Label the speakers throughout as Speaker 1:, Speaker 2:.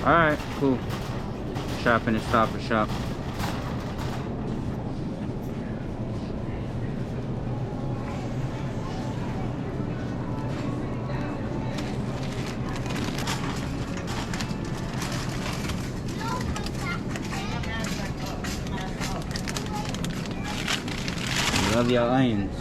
Speaker 1: Alright, cool. Shopping at Stop and Shop. Love your onions.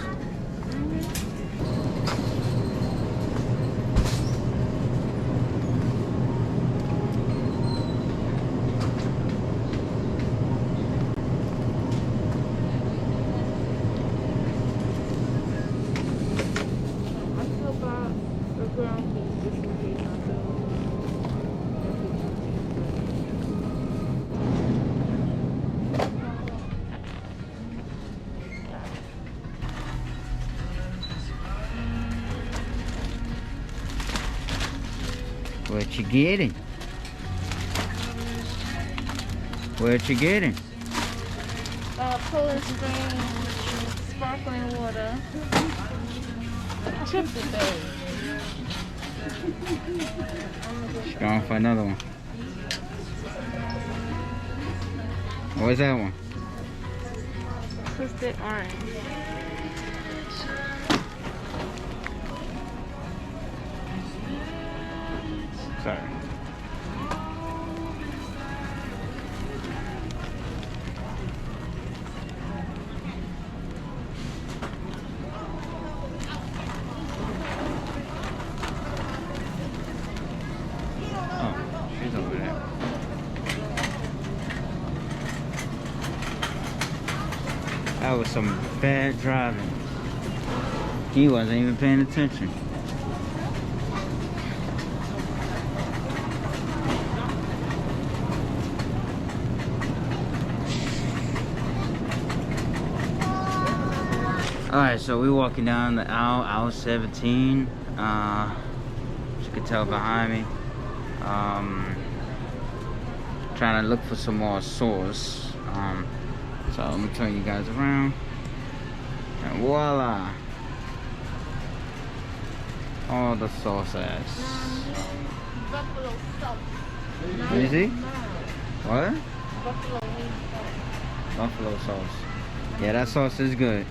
Speaker 1: What you getting? What you getting?
Speaker 2: Poland Spring sparkling water. Chips a day.
Speaker 1: She's going for another one. What's that one?
Speaker 2: Twisted orange.
Speaker 1: Sorry. Oh, she's over there. That was some bad driving. He wasn't even paying attention. Alright, so we're walking down the aisle 17. As you can tell behind me. Trying to look for some more sauce. So I'm gonna turn you guys around. And voila! All the sauce ass.
Speaker 2: Buffalo sauce.
Speaker 1: Let me see. What?
Speaker 2: Buffalo wing sauce.
Speaker 1: Buffalo sauce. Yeah, that sauce is good.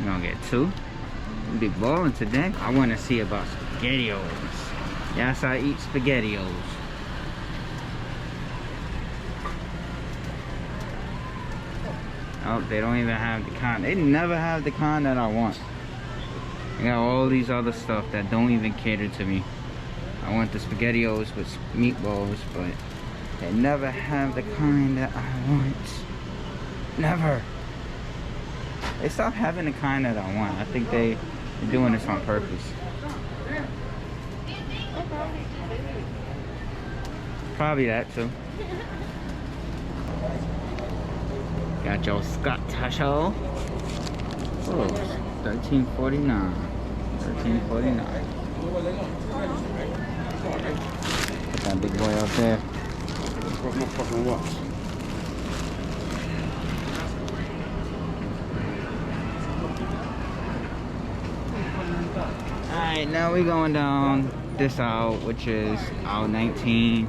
Speaker 1: I'm gonna get two. We'll be balling today. I wanna see about SpaghettiOs. Yes, I eat SpaghettiOs. Oh, they don't even have the kind. They never have the kind that I want. I got all these other stuff that don't even cater to me. I want the SpaghettiOs with meatballs, but they never have the kind that I want. Never. They stopped having the kind that I want. I think they're doing this on purpose. Probably that too. Got your Scott Tasho. Oh, $13.49. $13.49. Put that big boy out there.
Speaker 3: My fucking watch.
Speaker 1: Alright, now we're going down this aisle, which is aisle 19,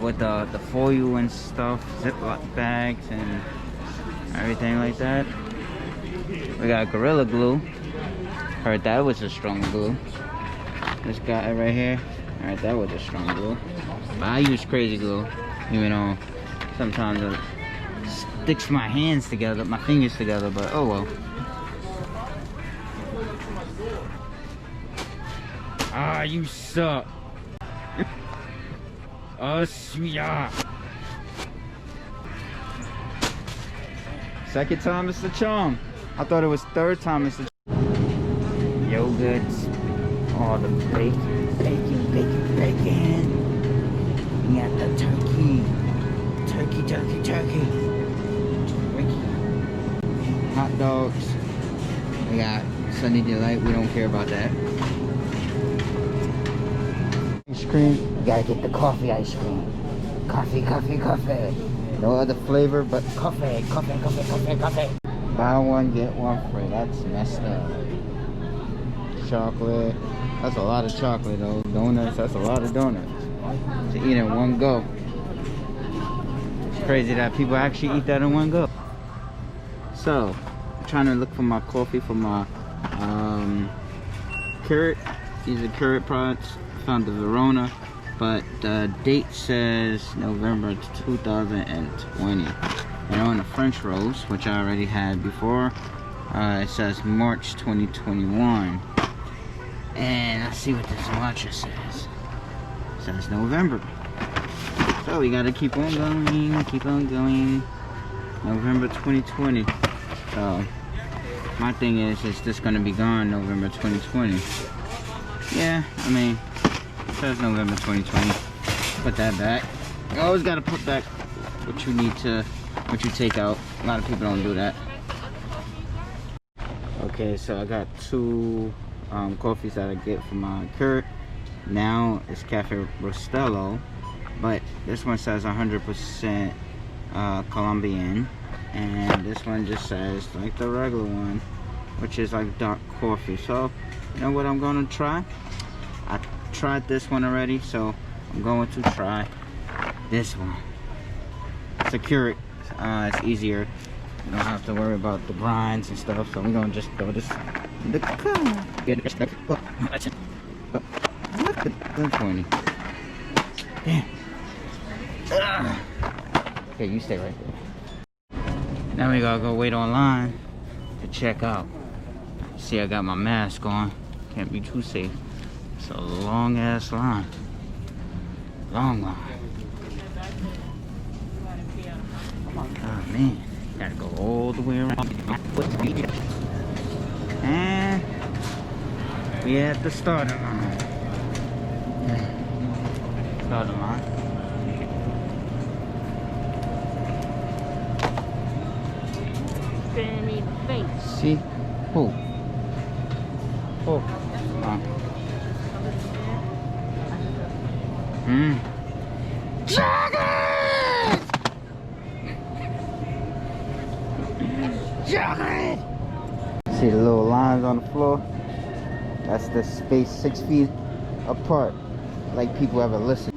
Speaker 1: with the foil and stuff, Ziploc bags and everything like that. We got Gorilla Glue. Heard that was a strong glue. This guy right here, heard that was a strong glue. But I use crazy glue, even though sometimes it sticks my hands together, my fingers together, but oh well. Ah, you suck. Oh, yeah. Second time, Mr. Chong. I thought it was third time, Mr. Yogurts. Oh, the bacon, bacon, bacon, bacon. We got the turkey. Turkey, turkey, turkey. Turkey. Hot dogs. We got Sunny Delight. We don't care about that. Ice cream. You gotta get the coffee ice cream. Coffee, coffee, coffee. No other flavor but coffee, coffee, coffee, coffee, coffee. Buy one, get one free. That's messed up. chocolate. That's a lot of chocolate though. Donuts, that's a lot of donuts to eat in one go. It's crazy that people actually eat that in one go. So, I'm trying to look for my coffee for my Keurig. These are Keurig products. Found the Verona, but the date says November 2020. And on the French rolls, which I already had before, it says March 2021. And let's see what this watcher says. It says November. So we gotta keep on going. November 2020. So my thing is this gonna be gone November 2020? Yeah, I mean, it says November 2020. Put that back. You always gotta put back what you take out. A lot of people don't do that. Okay, so I got two coffees that I get from my Keurig. Now it's Cafe Rostello, but this one says 100% Colombian, and this one just says like the regular one, which is like dark coffee. So you know what I'm gonna try? I tried this one already, so I'm going to try this one. It's a Keurig. It's easier. You don't have to worry about the grinds and stuff, so I'm gonna just throw this in the car. Good pointy. Damn. Okay, you stay right there. Now we gotta go wait online to check out. See, I got my mask on. Can't be too safe. It's a long ass line. Long line. Oh man. Gotta go all the way around. And we at the starting line. Starting line.
Speaker 2: Staring me in the face.
Speaker 1: See? Who? Oh. Chocolate! Chocolate! See the little lines on the floor? That's the space 6 feet apart. Like people ever listen.